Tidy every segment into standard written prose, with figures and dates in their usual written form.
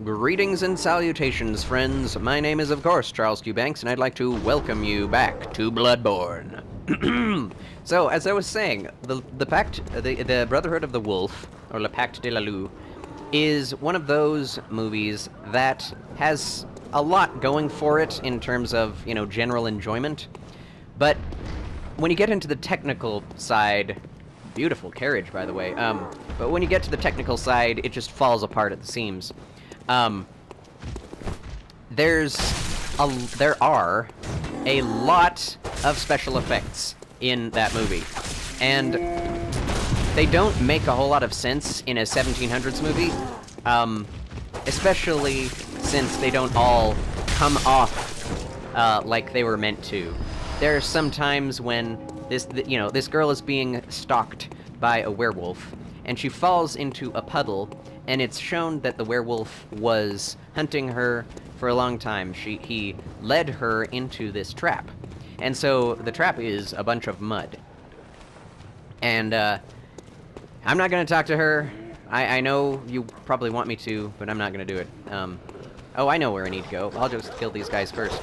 Greetings and salutations, friends. My name is, of course, Charles Q. Banks, and I'd like to welcome you back to Bloodborne. So, as I was saying, the Brotherhood of the Wolf, or Le Pacte de la Loup, is one of those movies that has a lot going for it in terms of, general enjoyment. But when you get into the technical side, beautiful carriage, by the way, but when you get to the technical side, it just falls apart at the seams. There are a lot of special effects in that movie, and they don't make a whole lot of sense in a 1700s movie, especially since they don't all come off like they were meant to. There are some times when this girl is being stalked by a werewolf, and she falls into a puddle, and it's shown that the werewolf was hunting her for a long time. He led her into this trap. And so the trap is a bunch of mud. And I'm not going to talk to her. I know you probably want me to, but I'm not going to do it. Oh, I know where I need to go. I'll just kill these guys first.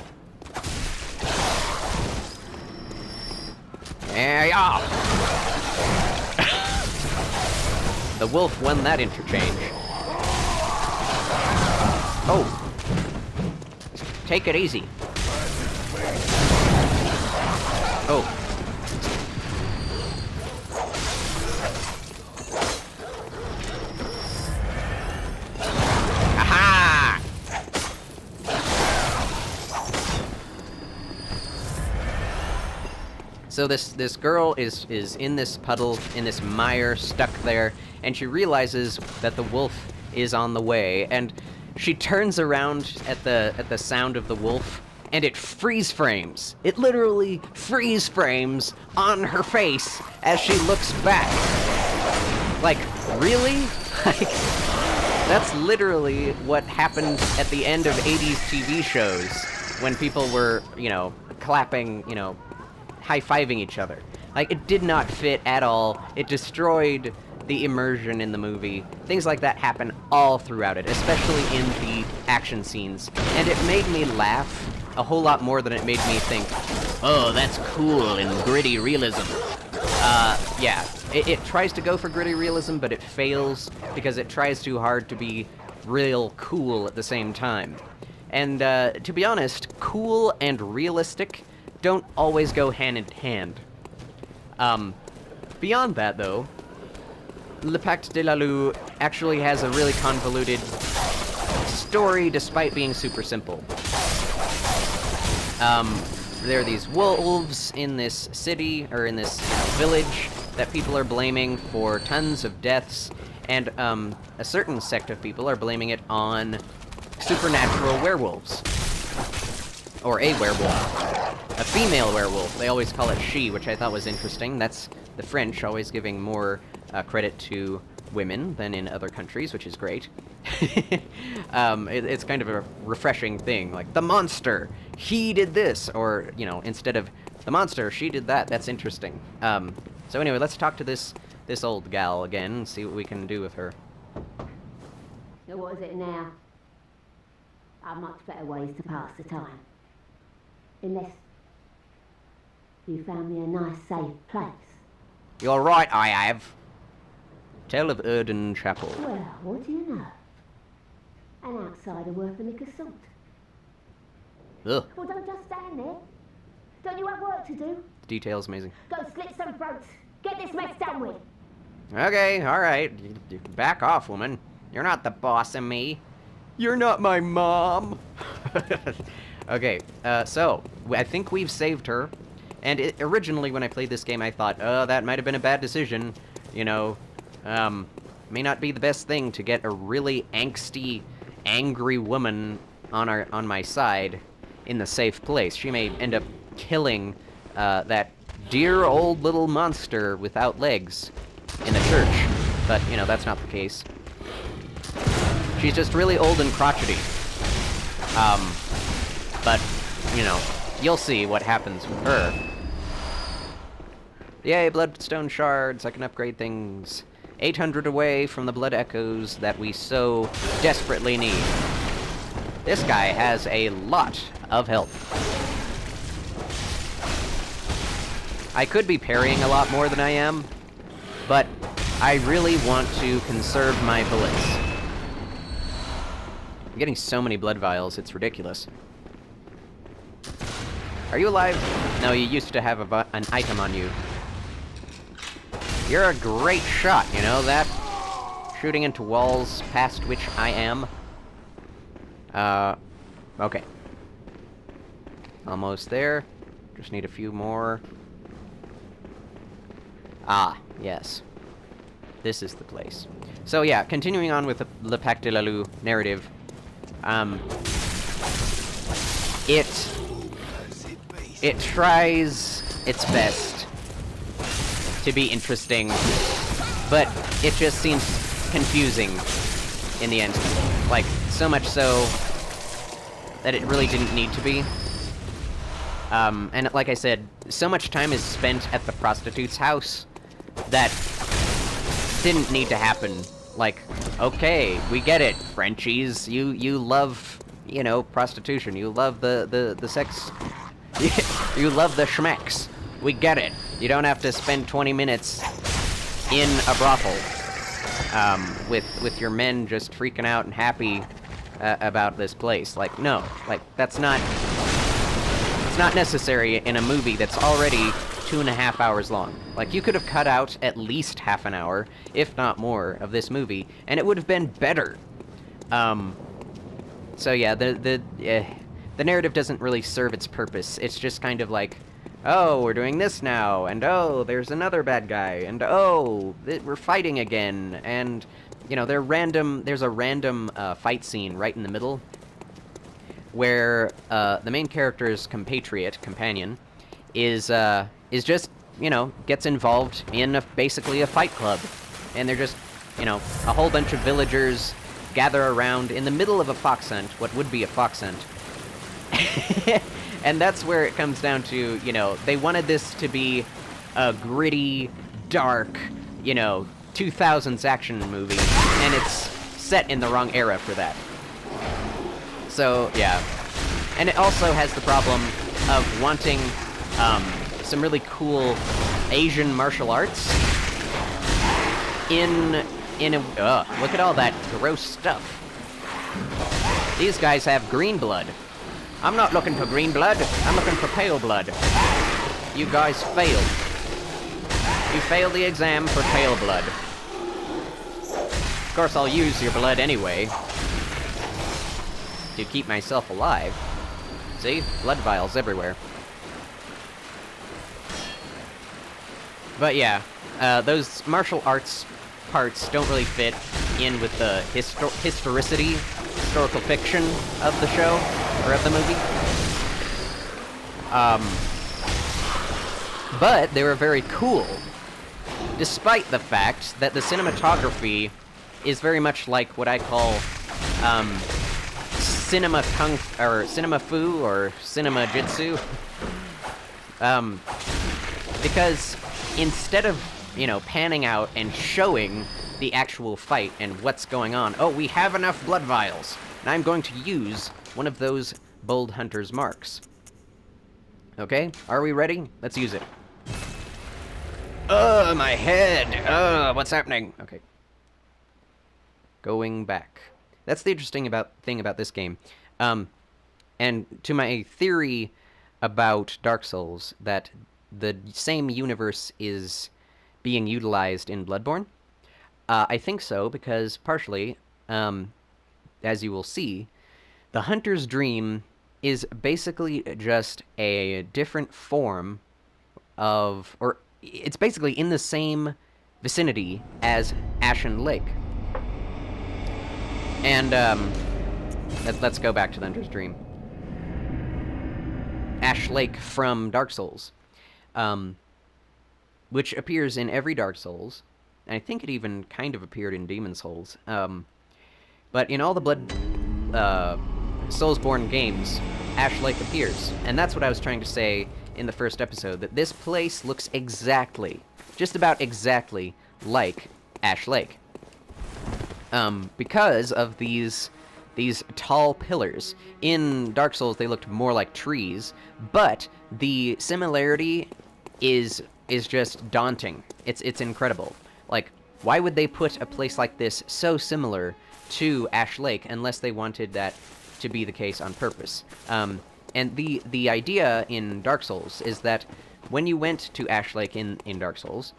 Yeah. The wolf won that interchange. Oh. Take it easy. Oh. Aha! So this girl is in this puddle, in this mire, stuck there, and she realizes that the wolf is on the way, and she turns around at the sound of the wolf, and it freeze frames. It literally freeze frames on her face as she looks back. Like, really? Like, that's literally what happened at the end of 80s TV shows when people were, clapping, high-fiving each other. Like, it did not fit at all. It destroyed the immersion in the movie. Things like that happen all throughout it, especially in the action scenes. And it made me laugh a whole lot more than it made me think, oh, that's cool in gritty realism. Yeah, it tries to go for gritty realism, but it fails because it tries too hard to be real cool at the same time. And to be honest, cool and realistic don't always go hand in hand. Beyond that, though, Le Pacte de la Loup actually has a really convoluted story despite being super simple. There are these wolves in this city, or in this village, that people are blaming for tons of deaths, and a certain sect of people are blaming it on supernatural werewolves. Or a werewolf. A female werewolf. They always call it she, which I thought was interesting. That's the French always giving more credit to women than in other countries, which is great. It's kind of a refreshing thing. Like, the monster, he did this, or, instead of the monster, she did that. That's interesting. So anyway, let's talk to this old gal again and see what we can do with her. So what is it now? Are much better ways to pass the time. Unless you found me a nice, safe place. You're right, I have. Tale of Erden Chapel. Well, what do you know? An outsider worth a lick of salt. Ugh. Well, don't just stand there. Don't you have work to do? The detail's amazing. Go slit some throats. Get this mess done with. Okay, alright. Back off, woman. You're not the boss of me. You're not my mom. Okay, so, I think we've saved her. And originally, when I played this game, I thought, oh, that might have been a bad decision. May not be the best thing to get a really angsty, angry woman on my side in the safe place. She may end up killing that dear old little monster without legs in the church. But, that's not the case. She's just really old and crotchety. But, you'll see what happens with her. Yay, bloodstone shards, I can upgrade things. 800 away from the blood echoes that we so desperately need. This guy has a lot of health. I could be parrying a lot more than I am, but I really want to conserve my bullets. I'm getting so many blood vials, it's ridiculous. Are you alive? No, you used to have an item on you. You're a great shot, you know that? Shooting into walls past which I am. Okay. Almost there. Just need a few more. Ah, yes. This is the place. So yeah, continuing on with the Le Pacte de la Lue narrative. It tries its best to be interesting, but it just seems confusing in the end. Like, so much so that it really didn't need to be. And like I said, so much time is spent at the prostitute's house that didn't need to happen. Like, okay, we get it, Frenchies. You love, you know, prostitution. You love the sex. You love the schmecks. We get it. You don't have to spend 20 minutes in a brothel with your men just freaking out and happy about this place. Like, no. Like, that's not... It's not necessary in a movie that's already 2.5 hours long. Like, you could have cut out at least half an hour, if not more, of this movie, and it would have been better. So yeah, the narrative doesn't really serve its purpose. It's just kind of like, oh, we're doing this now, and oh, there's another bad guy, and oh, we're fighting again, and, you know, there's a random fight scene right in the middle, where the main character's companion, is just, you know, gets involved in basically a fight club. And they're just, you know, a whole bunch of villagers gather around in the middle of a fox hunt, what would be a fox hunt. And that's where it comes down to, you know, they wanted this to be a gritty, dark, you know, 2000s action movie, and it's set in the wrong era for that. So, yeah. And it also has the problem of wanting some really cool Asian martial arts in a... look at all that gross stuff. These guys have green blood. I'm not looking for green blood, I'm looking for pale blood. You guys failed. You failed the exam for pale blood. Of course, I'll use your blood anyway to keep myself alive. See? Blood vials everywhere. But yeah, those martial arts parts don't really fit in with the historicity, historical fiction of the show, or of the movie. But they were very cool, despite the fact that the cinematography is very much like what I call cinema fu or cinema jitsu. Because instead of, you know, panning out and showing the actual fight and what's going on, oh, we have enough blood vials, and I'm going to use one of those Bold Hunter's marks. Okay, are we ready? Let's use it. My head! What's happening? Okay. Going back. That's the interesting thing about this game. And to my theory about Dark Souls, that the same universe is being utilized in Bloodborne. I think so, because partially, as you will see, the Hunter's Dream is basically just a different form of, or it's basically in the same vicinity as Ashen Lake. And, let's go back to the Hunter's Dream. Ash Lake from Dark Souls. Which appears in every Dark Souls, and I think it even kind of appeared in Demon Souls. But in all the Soulsborne games, Ash Lake appears, and that's what I was trying to say in the first episode, that this place looks exactly, just about exactly, like Ash Lake. Because of these tall pillars. In Dark Souls, they looked more like trees, but the similarity is just daunting. It's incredible. Like, why would they put a place like this so similar to Ash Lake unless they wanted that to be the case on purpose? And the idea in Dark Souls is that when you went to Ash Lake in Dark Souls,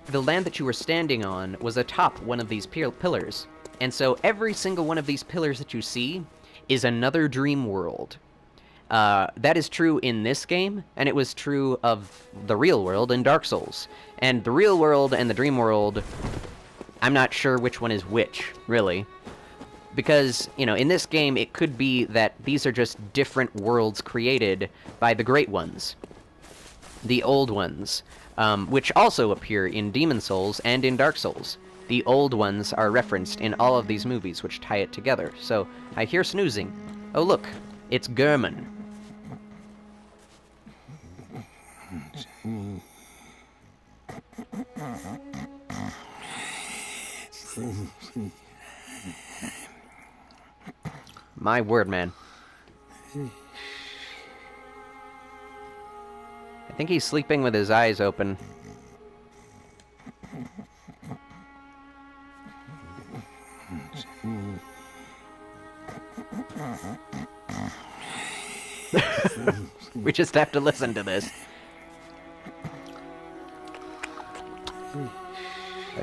the land that you were standing on was atop one of these pillars. And so every single one of these pillars that you see is another dream world. That is true in this game, and it was true of the real world in Dark Souls. And the real world and the dream world, I'm not sure which one is which, really. Because, you know, in this game, it could be that these are just different worlds created by the Great Ones. The Old Ones, which also appear in Demon Souls and in Dark Souls. The Old Ones are referenced in all of these movies, which tie it together. So, I hear snoozing. Oh look, it's German. My word, man. I think he's sleeping with his eyes open. We just have to listen to this.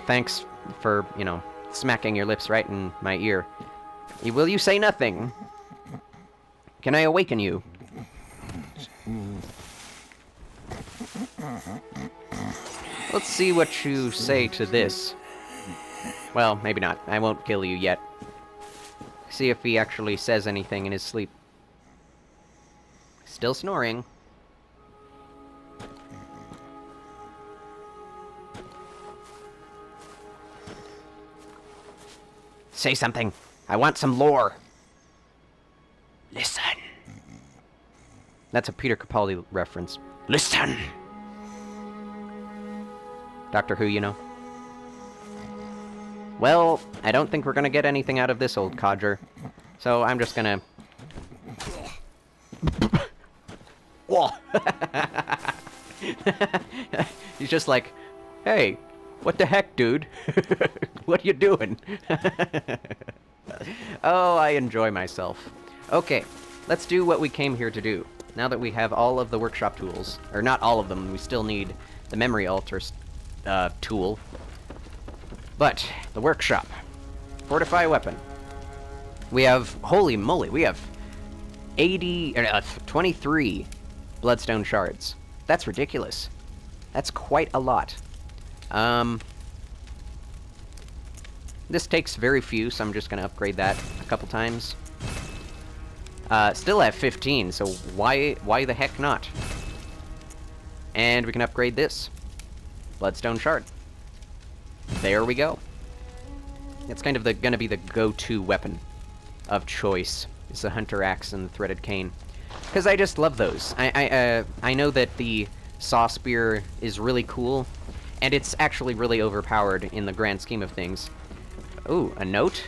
Thanks for, you know, smacking your lips right in my ear. Will you say nothing? Can I awaken you? Let's see what you say to this. Well, maybe not. I won't kill you yet. See if he actually says anything in his sleep. Still snoring. Say something. I want some lore. Listen. That's a Peter Capaldi reference. Listen. Doctor Who, you know. Well, I don't think we're gonna get anything out of this old codger. So I'm just gonna... Whoa! He's just like, hey, what the heck, dude? What you doing? Oh, I enjoy myself. Okay, let's do what we came here to do. Now that we have all of the workshop tools, or not all of them, we still need the memory altar tool. But, the workshop. Fortify weapon. We have, holy moly, we have 23 bloodstone shards. That's ridiculous. That's quite a lot. This takes very few, so I'm just gonna upgrade that a couple times. Still have 15, so why the heck not? And we can upgrade this. Bloodstone shard. There we go. It's kind of gonna be the go-to weapon of choice. It's the hunter axe and the threaded cane. Because I just love those. I know that the saw spear is really cool, and it's actually really overpowered in the grand scheme of things. Ooh, a note?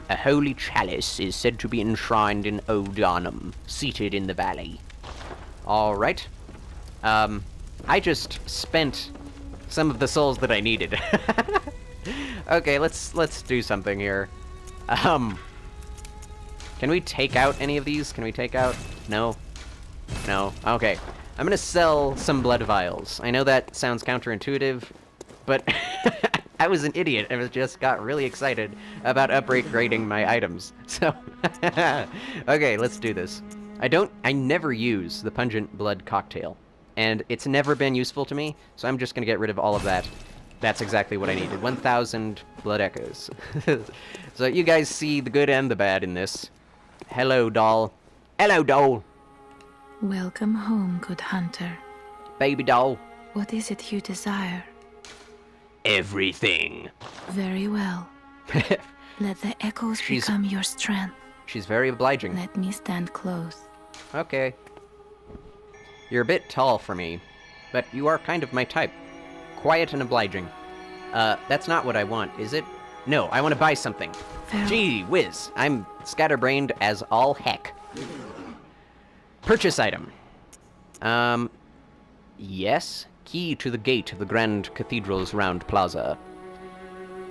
A holy chalice is said to be enshrined in Odonum, seated in the valley. Alright. I just spent some of the souls that I needed. Okay, let's do something here. Can we take out any of these? Can we take out... No? No? Okay. I'm gonna sell some blood vials. I know that sounds counterintuitive, but I was an idiot and just got really excited about upgrading my items. So, okay, let's do this. I never use the pungent blood cocktail, and it's never been useful to me, so I'm just gonna get rid of all of that. That's exactly what I needed. 1,000 blood echoes. So you guys see the good and the bad in this. Hello, doll. Hello, doll. Welcome home, good hunter. Baby doll. What is it you desire? Everything. Very well. Let the echoes become your strength. She's very obliging. Let me stand close. Okay. You're a bit tall for me, but you are kind of my type. Quiet and obliging. That's not what I want, is it? No, I want to buy something. Farewell. Gee whiz, I'm scatterbrained as all heck. Purchase item. Yes. Key to the gate of the Grand Cathedral's round plaza.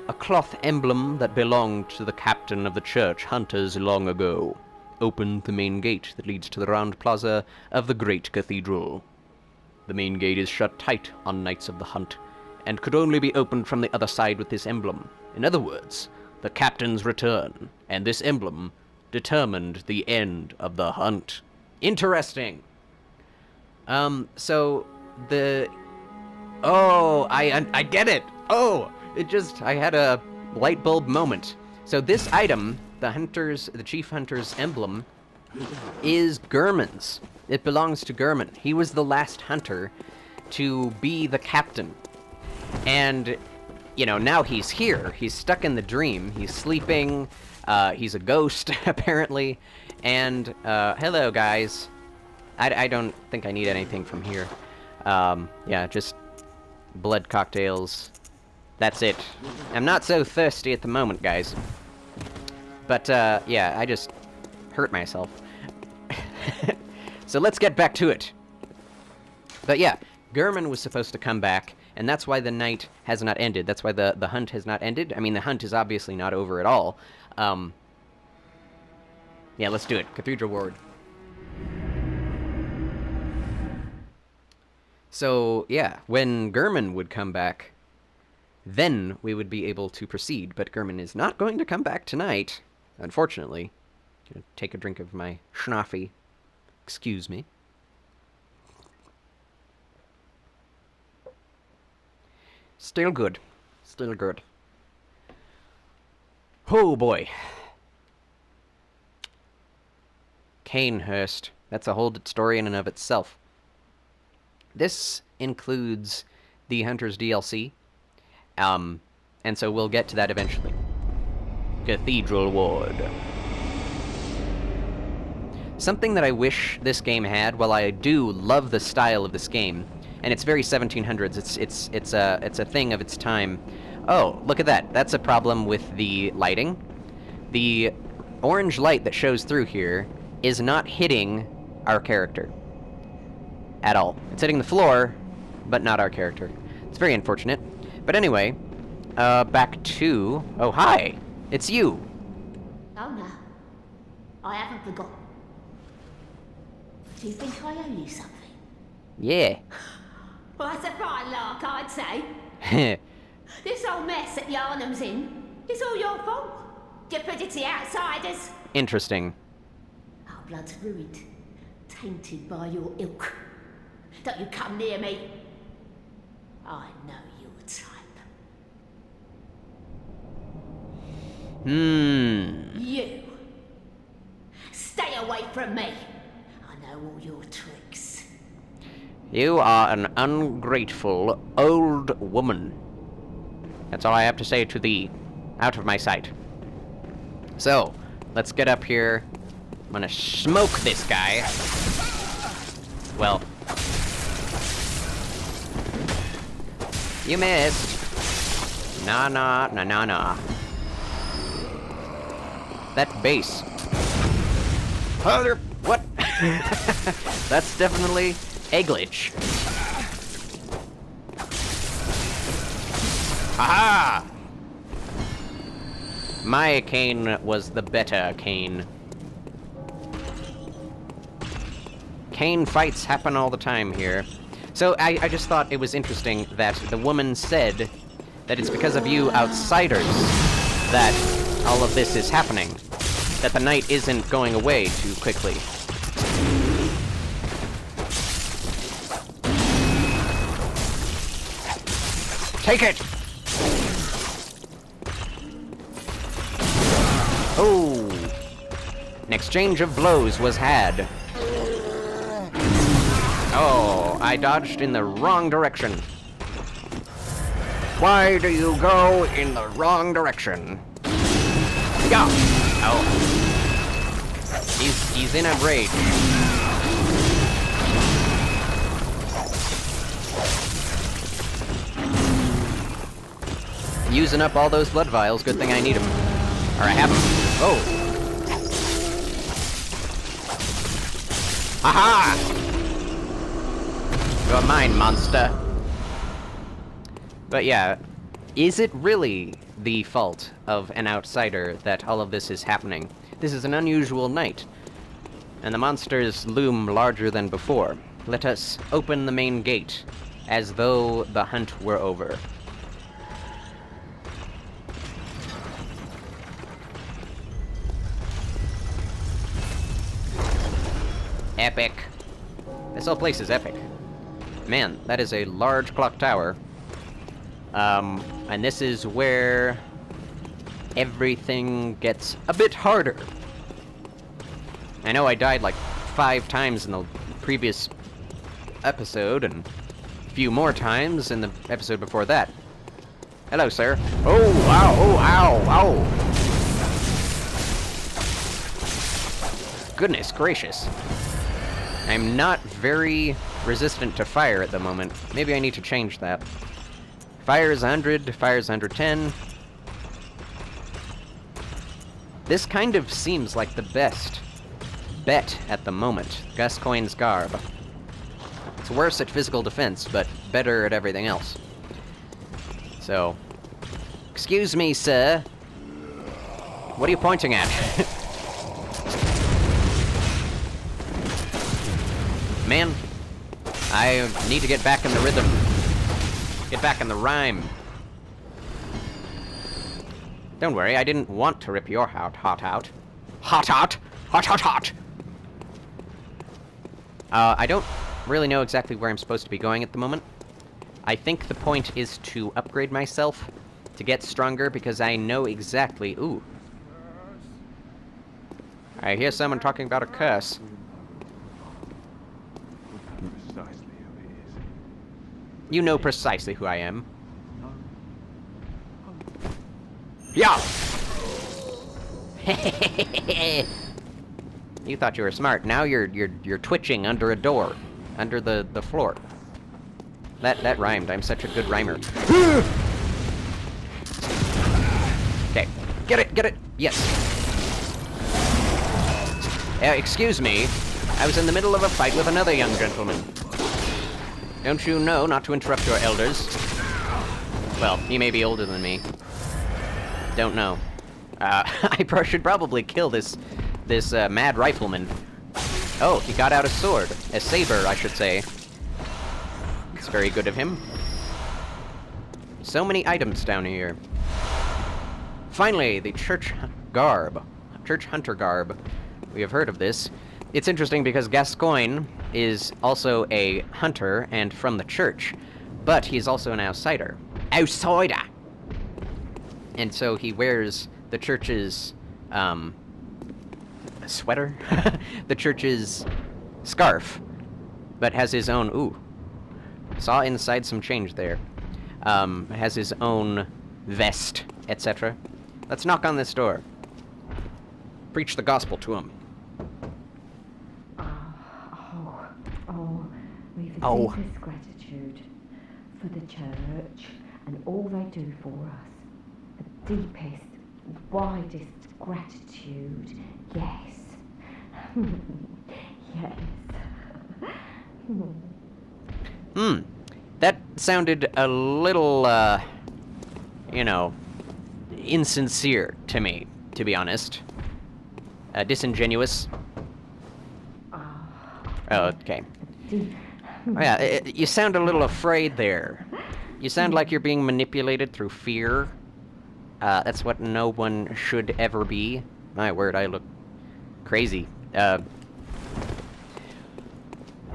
A cloth emblem that belonged to the captain of the church hunters long ago. Opened the main gate that leads to the round plaza of the great cathedral. The main gate is shut tight on nights of the hunt, and could only be opened from the other side with this emblem. In other words, the captain's return, and this emblem determined the end of the hunt. Interesting. So the... Oh, I get it. Oh, I had a light bulb moment. So this item, the chief hunter's emblem, is Gurman's. It belongs to Gurman. He was the last hunter to be the captain. And, you know, now he's here. He's stuck in the dream. He's sleeping. He's a ghost, apparently. And, hello, guys. I don't think I need anything from here. Yeah, just blood cocktails. That's it. I'm not so thirsty at the moment, guys. But, yeah, I just hurt myself. So let's get back to it. But yeah, Gurman was supposed to come back, and that's why the night has not ended. That's why the hunt has not ended. I mean, the hunt is obviously not over at all. Yeah, let's do it. Cathedral Ward. So, yeah, when Gurman would come back, then we would be able to proceed. But Gurman is not going to come back tonight, unfortunately. I'm gonna take a drink of my schnaffy. Excuse me. Still good. Still good. Oh, boy. Canehurst. That's a whole story in and of itself. This includes the Hunter's DLC, and so we'll get to that eventually. Cathedral Ward. Something that I wish this game had, while I do love the style of this game, and it's very 1700s, it's a thing of its time. Oh, look at that. That's a problem with the lighting. The orange light that shows through here is not hitting our character at all. It's hitting the floor, but not our character. It's very unfortunate. But anyway, back to... Oh, hi! It's you! Oh no, I haven't forgotten. Do you think I owe you something? Yeah. Well, that's a fine lark, I'd say. This whole mess that Yarnum's in is all your fault. Stupidity outsiders. Interesting. Our blood's ruined, tainted by your ilk. Don't you come near me. I know your type. You. Stay away from me. I know all your tricks. You are an ungrateful old woman. That's all I have to say to thee. Out of my sight. So, let's get up here. I'm gonna smoke this guy. Well. You missed. Nah. That base. What? That's definitely a glitch. Aha! My cane was the better cane. Cane fights happen all the time here. So I just thought it was interesting that the woman said that it's because of you outsiders that all of this is happening. That the night isn't going away too quickly. Take it! Oh! An exchange of blows was had. Oh, I dodged in the wrong direction. Why do you go in the wrong direction? Yeah! Oh. He's in a rage. using up all those blood vials. Good thing I need them. Or I have them. Oh! Aha! You're mine, monster. But yeah, is it really the fault of an outsider that all of this is happening? This is an unusual night, and the monsters loom larger than before. Let us open the main gate, as though the hunt were over. Epic. This whole place is epic. Man, that is a large clock tower. And this is where everything gets a bit harder. I know I died like 5 times in the previous episode, and a few more times in the episode before that. Hello, sir. Oh, wow, oh, ow, ow. Goodness gracious. I'm not very resistant to fire at the moment. Maybe I need to change that. Fire is 100, fire is 110. This kind of seems like the best bet at the moment. Gascoigne's Garb. It's worse at physical defense, but better at everything else. So, excuse me, sir. What are you pointing at? Man, I need to get back in the rhythm. Get back in the rhyme. Don't worry, I didn't want to rip your heart hot out. Hot out! Hot, hot, hot! I don't really know exactly where I'm supposed to be going at the moment. I think the point is to upgrade myself to get stronger, because I know exactly... Ooh. I hear someone talking about a curse. You know precisely who I am. Yeah! You thought you were smart. Now you're twitching under a door. Under the floor. That rhymed. I'm such a good rhymer. Okay. Get it! Yes. Excuse me. I was in the middle of a fight with another young gentleman. Don't you know not to interrupt your elders? Well, he may be older than me. Don't know. I should probably kill this mad rifleman. Oh, he got out a sword. A saber, I should say. It's very good of him. So many items down here. Finally, the church garb. Church hunter garb. We have heard of this. It's interesting because Gascoigne is also a hunter and from the church, but he's also an outsider. Outsider! And so he wears the church's, sweater? The church's scarf, but has his own, ooh. Saw inside some change there. Has his own vest, etc. Let's knock on this door. Preach the gospel to him. We've the deepest gratitude for the church and all they do for us. The deepest, widest gratitude. Yes. Yes. That sounded a little, you know, insincere to me, to be honest. Disingenuous. Oh, okay. Oh, yeah, you sound a little afraid there. You sound like you're being manipulated through fear. That's what no one should ever be. My word, I look crazy.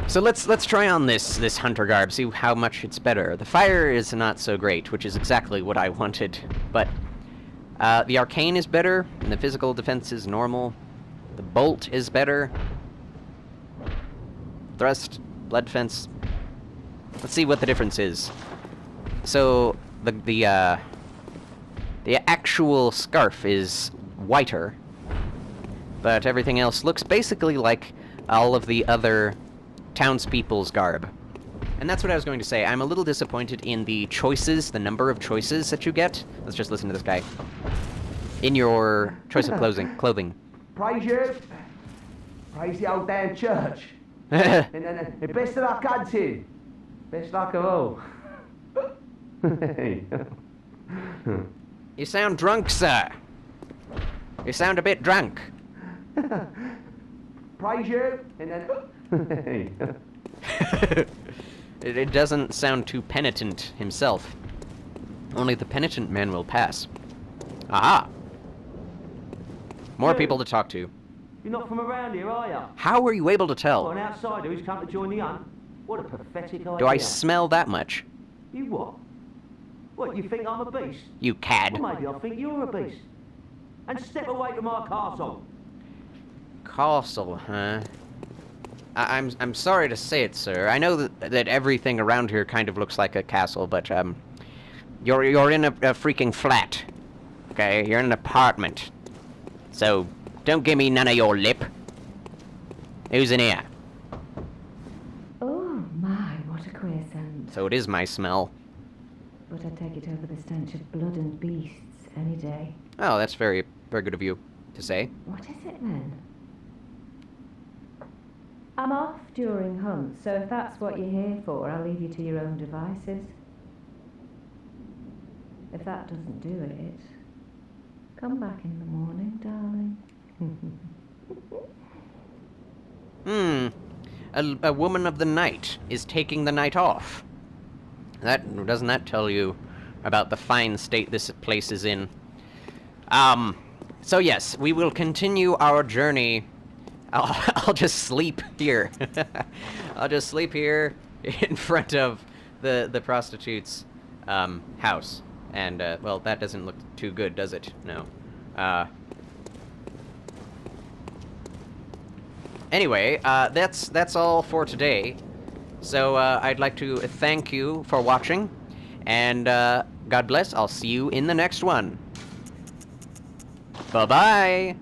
So let's try on this hunter garb, see how much it's better. The fire is not so great, which is exactly what I wanted, but the arcane is better, and the physical defense is normal. The bolt is better. Thrust, blood defense. Let's see what the difference is. So the actual scarf is whiter, but everything else looks basically like all of the other townspeople's garb. And that's what I was going to say. I'm a little disappointed in the choices, the number of choices that you get. Let's just listen to this guy. In your choice of clothing. Praise you. Praise the old damn church. And then best of luck hunting. Best luck of all. You sound drunk, sir. You sound a bit drunk. Praise you. And then... It doesn't sound too penitent himself. Only the penitent man will pass. Aha! More people to talk to. You're not from around here, are you? How were you able to Well, tell? an outsider who's come to join the hunt. What a pathetic idea. Do I smell that much? You what? What, you think I'm a beast? You cad. Well, maybe I think you're a beast. And step away from my castle. Castle, huh? I'm sorry to say it, sir. I know that everything around here kind of looks like a castle, but you're in a freaking flat. Okay, you're in an apartment. So don't give me none of your lip. Who's in here? Oh my, what a queer scent. So it is my smell. But I'd take it over the stench of blood and beasts any day. Oh, that's very, very good of you to say. What is it then? I'm off during hunts, so if that's what you're here for, I'll leave you to your own devices. If that doesn't do it, come back in the morning, darling. A woman of the night is taking the night off. Doesn't that tell you about the fine state this place is in? So yes, we will continue our journey. I'll just sleep here. I'll just sleep here in front of the prostitute's house. And well, that doesn't look too good, does it? No. Anyway, that's all for today. So I'd like to thank you for watching, and God bless. I'll see you in the next one. Bye-bye.